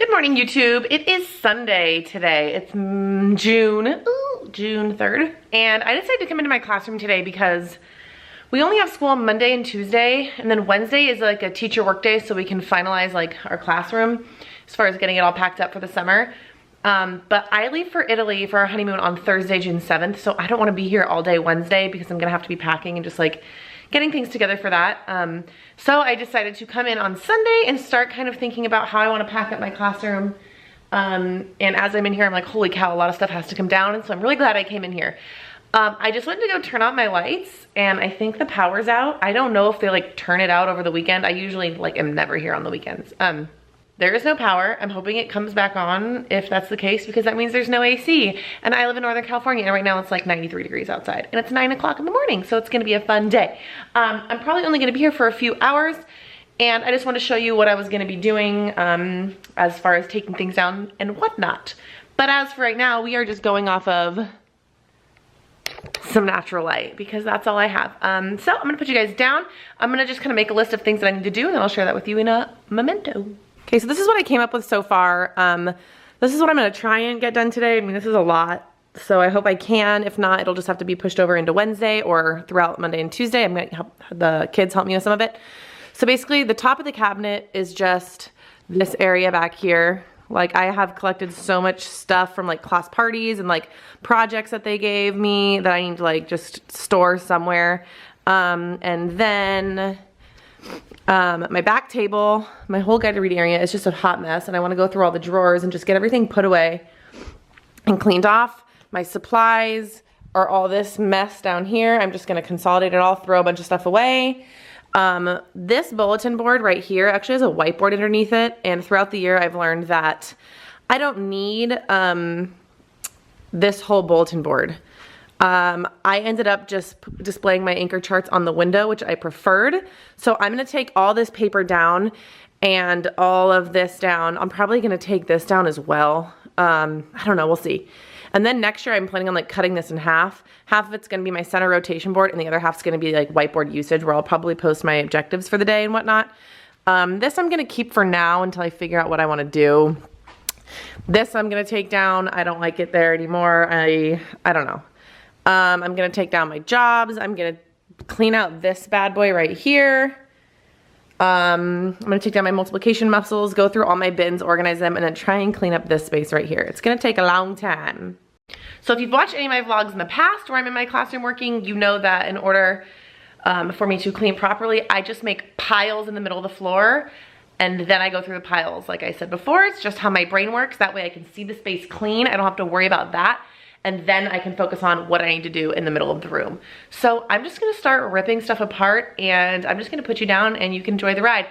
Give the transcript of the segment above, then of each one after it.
Good morning, YouTube. It is Sunday today. It's June 3rd. And I decided to come into my classroom today because we only have school on Monday and Tuesday, and then Wednesday is like a teacher work day, so we can finalize like our classroom as far as getting it all packed up for the summer. But I leave for Italy for our honeymoon on Thursday, June 7th, so I don't want to be here all day Wednesday because I'm gonna have to be packing and just like getting things together for that. So I decided to come in on Sunday and start kind of thinking about how I want to pack up my classroom. And as I'm in here, I'm like, holy cow, a lot of stuff has to come down. And so I'm really glad I came in here. I just went to go turn on my lights and I think the power's out. I don't know if they like turn it out over the weekend. I usually like am never here on the weekends. There is no power. I'm hoping it comes back on if that's the case, because that means there's no AC. And I live in Northern California and right now it's like 93 degrees outside and it's 9 o'clock in the morning. So it's gonna be a fun day. I'm probably only gonna be here for a few hours and I just want to show you what I was gonna be doing as far as taking things down and whatnot. But as for right now, we are just going off of some natural light because that's all I have. So I'm gonna put you guys down. I'm gonna just kind of make a list of things that I need to do and then I'll share that with you in a memento. Okay, so this is what I came up with so far. This is what I'm gonna try and get done today. I mean, this is a lot, so I hope I can. If not, it'll just have to be pushed over into Wednesday or throughout Monday and Tuesday. I'm gonna help the kids help me with some of it. So basically, the top of the cabinet is just this area back here. Like, I have collected so much stuff from like class parties and like projects that they gave me that I need to like just store somewhere. And then my back table, my whole guide to reading area is just a hot mess and I want to go through all the drawers and just get everything put away and cleaned off. My supplies are all this mess down here. I'm just going to consolidate it all, throw a bunch of stuff away. This bulletin board right here actually has a whiteboard underneath it, and throughout the year I've learned that I don't need this whole bulletin board. I ended up just displaying my anchor charts on the window, which I preferred. So I'm going to take all this paper down and all of this down. I'm probably going to take this down as well. I don't know. We'll see. And then next year I'm planning on like cutting this in half. Half of it's going to be my center rotation board and the other half's going to be like whiteboard usage, where I'll probably post my objectives for the day and whatnot. This I'm going to keep for now until I figure out what I want to do. This I'm going to take down. I don't like it there anymore. I don't know. I'm gonna take down my jobs. I'm gonna clean out this bad boy right here. I'm gonna take down my multiplication muscles, go through all my bins, organize them, and then try and clean up this space right here. It's gonna take a long time. So if you've watched any of my vlogs in the past where I'm in my classroom working, you know that in order for me to clean properly, I just make piles in the middle of the floor and then I go through the piles. Like I said before, it's just how my brain works. That way I can see the space clean. I don't have to worry about that. And then I can focus on what I need to do in the middle of the room. So I'm just gonna start ripping stuff apart and I'm just gonna put you down and you can enjoy the ride.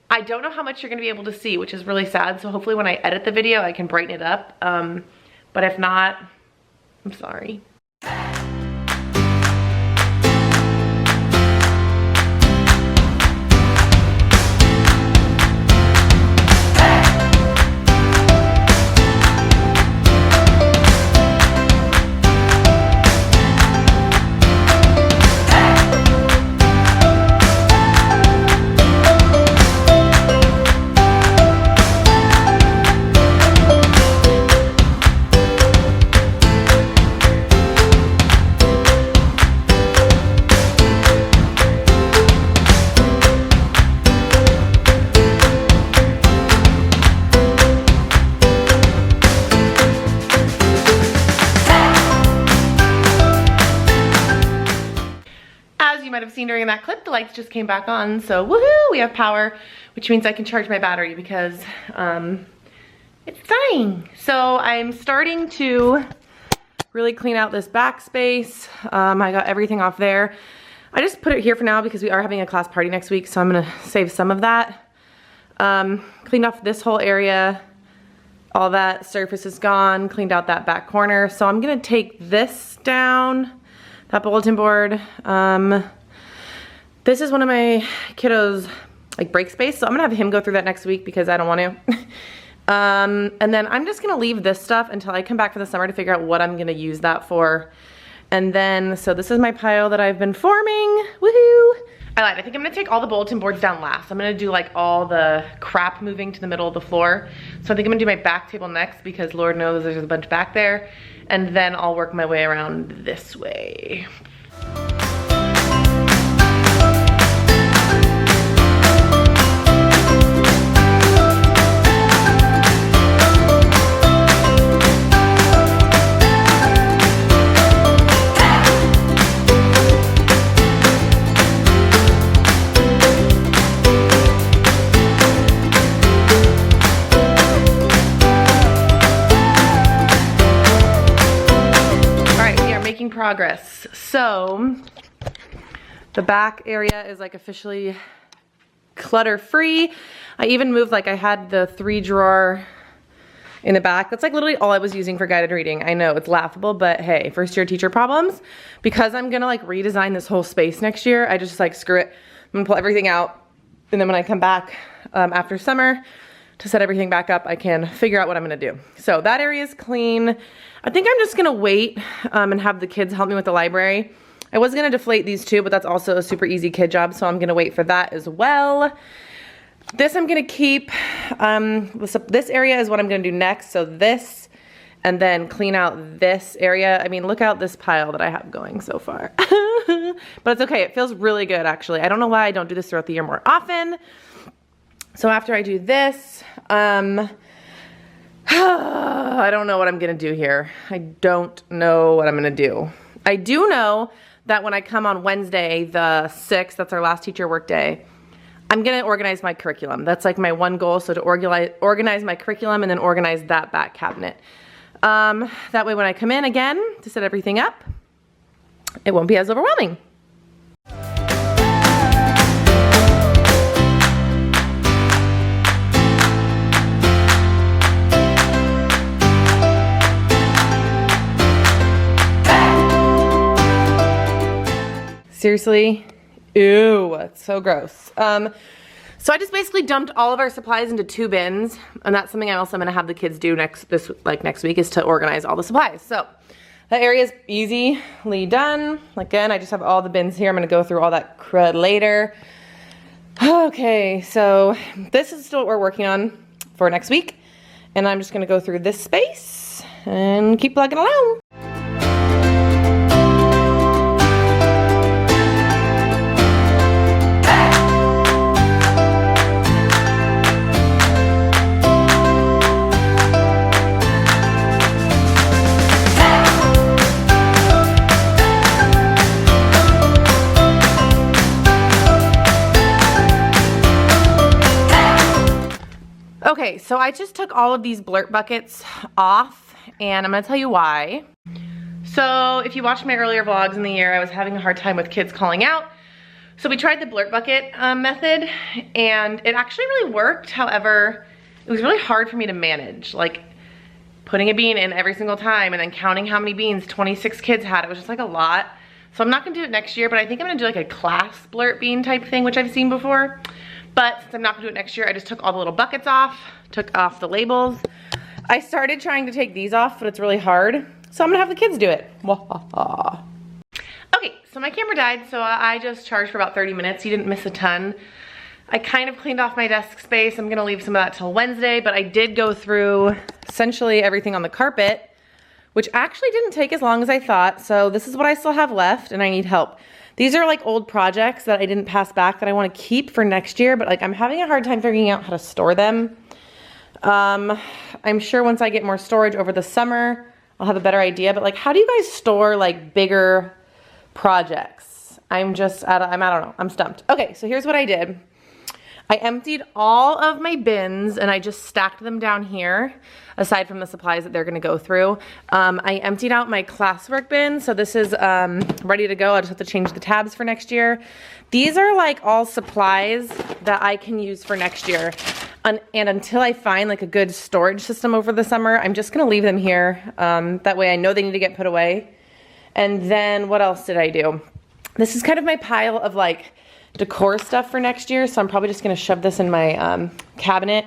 I don't know how much you're gonna be able to see, which is really sad. So hopefully when I edit the video, I can brighten it up. But if not, I'm sorry. Might have seen during that clip, the lights just came back on, so woohoo, we have power, which means I can charge my battery because it's dying. So I'm starting to really clean out this backspace. I got everything off there. I just put it here for now because we are having a class party next week, so I'm gonna save some of that. Cleaned off this whole area. All that surface is gone. Cleaned out that back corner. So I'm gonna take this down, that bulletin board. This is one of my kiddos' like break space, so I'm gonna have him go through that next week because I don't want to. And then I'm just gonna leave this stuff until I come back for the summer to figure out what I'm gonna use that for. And then, so this is my pile that I've been forming, woohoo! I lied. I think I'm gonna take all the bulletin boards down last. I'm gonna do like all the crap moving to the middle of the floor. So I think I'm gonna do my back table next because Lord knows there's a bunch back there. And then I'll work my way around this way. Progress. So the back area is like officially clutter free. I even moved, like I had the 3-drawer in the back. That's like literally all I was using for guided reading. I know it's laughable, but hey, first year teacher problems. Because I'm gonna like redesign this whole space next year, I just like screw it. I'm gonna pull everything out, and then when I come back after summer to set everything back up, I can figure out what I'm gonna do. So that area is clean. I think I'm just gonna wait and have the kids help me with the library. I was gonna deflate these two, but that's also a super easy kid job, so I'm gonna wait for that as well. This I'm gonna keep. This area is what I'm gonna do next, so this, and then clean out this area. I mean, look out this pile that I have going so far. But it's okay, it feels really good actually. I don't know why I don't do this throughout the year more often. So after I do this, I don't know what I'm gonna do here. I don't know what I'm gonna do. I do know that when I come on Wednesday, the 6th, that's our last teacher work day, I'm gonna organize my curriculum. That's like my one goal, so to organize my curriculum and then organize that back cabinet. That way when I come in again to set everything up, it won't be as overwhelming. Seriously? Ew, it's so gross. So I just basically dumped all of our supplies into 2 bins, and that's something I'm gonna have the kids do next week, is to organize all the supplies. So that area is easily done. Again, I just have all the bins here. I'm gonna go through all that crud later. Okay, so this is still what we're working on for next week, and I'm just gonna go through this space and keep plugging along. Okay, so I just took all of these blurt buckets off, and I'm gonna tell you why. So if you watched my earlier vlogs in the year, I was having a hard time with kids calling out. So we tried the blurt bucket method, and it actually really worked. However, it was really hard for me to manage, like putting a bean in every single time and then counting how many beans 26 kids had. It was just like a lot. So I'm not gonna do it next year, but I think I'm gonna do like a class blurt bean type thing, which I've seen before. But since I'm not gonna do it next year, I just took all the little buckets off, took off the labels. I started trying to take these off, but it's really hard. So I'm gonna have the kids do it. Okay, so my camera died, so I just charged for about 30 minutes. You didn't miss a ton. I kind of cleaned off my desk space. I'm gonna leave some of that till Wednesday, but I did go through essentially everything on the carpet, which actually didn't take as long as I thought. So this is what I still have left, and I need help. These are like old projects that I didn't pass back that I want to keep for next year, but like I'm having a hard time figuring out how to store them. I'm sure once I get more storage over the summer, I'll have a better idea, but like how do you guys store like bigger projects? I don't know, I'm stumped. Okay, so here's what I did. I emptied all of my bins and I just stacked them down here, aside from the supplies that they're gonna go through. I emptied out my classwork bin, so this is ready to go. I just have to change the tabs for next year. These are like all supplies that I can use for next year. And until I find like a good storage system over the summer, I'm just gonna leave them here. That way I know they need to get put away. And then what else did I do? This is kind of my pile of like decor stuff for next year, so I'm probably just gonna shove this in my cabinet.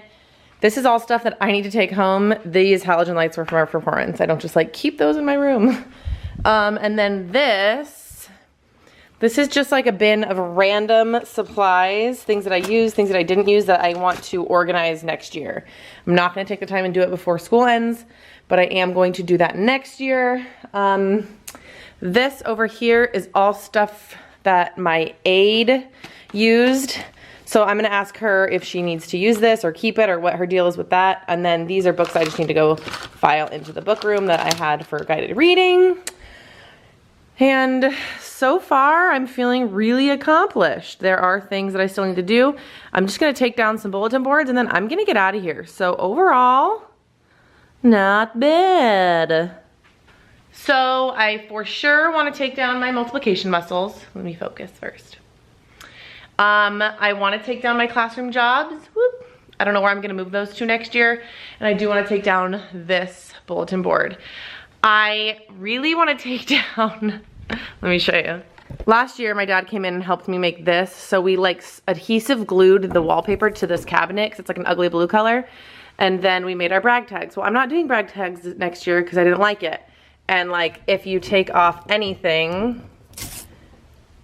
This is all stuff that I need to take home. These halogen lights were from our performance. I don't just like keep those in my room. And then this This is just like a bin of random supplies, things that I use, things that I didn't use that I want to organize next year. I'm not gonna take the time and do it before school ends, but I am going to do that next year. This over here is all stuff that my aide used. So I'm gonna ask her if she needs to use this or keep it or what her deal is with that. And then these are books I just need to go file into the book room that I had for guided reading. And so far, I'm feeling really accomplished. There are things that I still need to do. I'm just gonna take down some bulletin boards and then I'm gonna get out of here. So overall, not bad. So I for sure wanna take down my multiplication muscles. Let me focus first. I wanna take down my classroom jobs. Whoop. I don't know where I'm gonna move those to next year. And I do wanna take down this bulletin board. I really wanna take down, let me show you. Last year, my dad came in and helped me make this. So we like adhesive glued the wallpaper to this cabinet because it's like an ugly blue color. And then we made our brag tags. Well, I'm not doing brag tags next year because I didn't like it. And like, if you take off anything,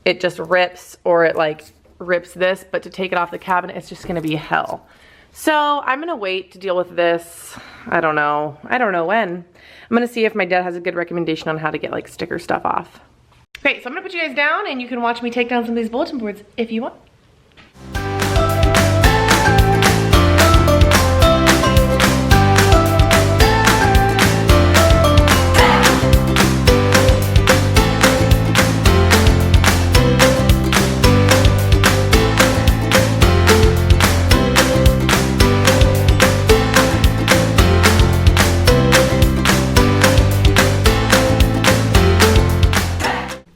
it just rips, or it like rips this, but to take it off the cabinet, it's just gonna be hell. So I'm gonna wait to deal with this. I don't know when. I'm gonna see if my dad has a good recommendation on how to get like sticker stuff off. Okay, so I'm gonna put you guys down and you can watch me take down some of these bulletin boards if you want.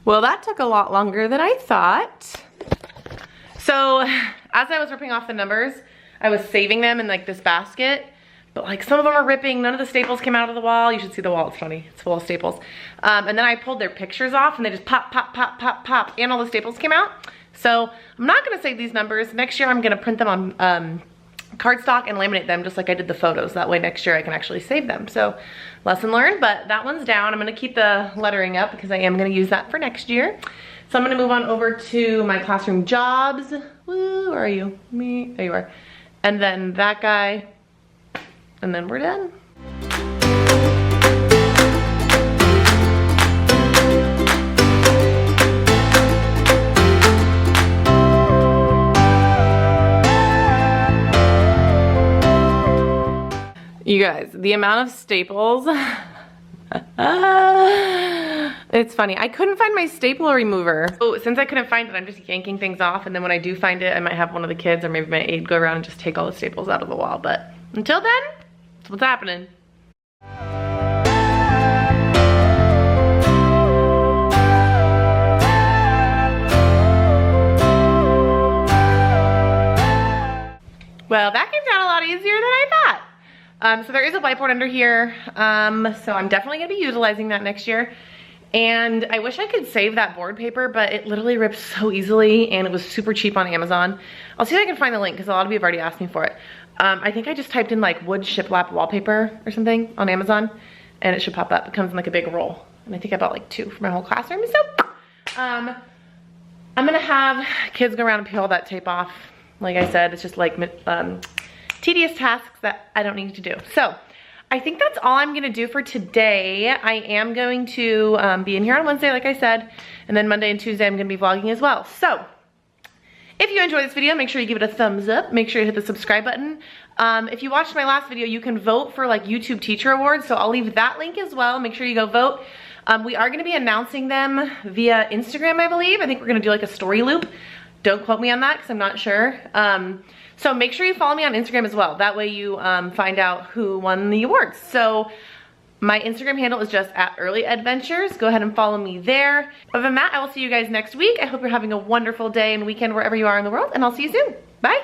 Well, that took a lot longer than I thought. So as I was ripping off the numbers, I was saving them in like this basket, but like some of them are ripping. None of the staples came out of the wall. You should see the wall, it's funny. It's full of staples. And then I pulled their pictures off and they just pop, pop, pop, pop, pop, and all the staples came out. So I'm not gonna save these numbers. Next year I'm gonna print them on cardstock and laminate them just like I did the photos. That way next year I can actually save them. So lesson learned, but that one's down. I'm gonna keep the lettering up because I am gonna use that for next year. So I'm gonna move on over to my classroom jobs. Woo, where are you? Me, there you are. And then that guy, and then we're done. You guys, the amount of staples, it's funny. I couldn't find my stapler remover. So since I couldn't find it, I'm just yanking things off, and then when I do find it, I might have one of the kids or maybe my aide go around and just take all the staples out of the wall. But until then, that's what's happening. Well, that came down a lot easier than I thought. So there is a whiteboard under here, so I'm definitely gonna be utilizing that next year. And I wish I could save that board paper, but it literally rips so easily and it was super cheap on Amazon. I'll see if I can find the link because a lot of you have already asked me for it. I think I just typed in like wood shiplap wallpaper or something on Amazon and it should pop up. It comes in like a big roll. And I think I bought like 2 for my whole classroom. So I'm gonna have kids go around and peel that tape off. Like I said, it's just like tedious tasks that I don't need to do. So I think that's all I'm gonna do for today. I am going to be in here on Wednesday, like I said, and then Monday and Tuesday I'm gonna be vlogging as well. So if you enjoyed this video, make sure you give it a thumbs up. Make sure you hit the subscribe button. If you watched my last video, you can vote for like YouTube Teacher Awards, so I'll leave that link as well. Make sure you go vote. We are gonna be announcing them via Instagram, I believe. I think we're gonna do like a story loop. Don't quote me on that because I'm not sure. So make sure you follow me on Instagram as well. That way you find out who won the awards. So my Instagram handle is just @EarlyAdventures. Go ahead and follow me there. Other than that, I will see you guys next week. I hope you're having a wonderful day and weekend wherever you are in the world, and I'll see you soon. Bye.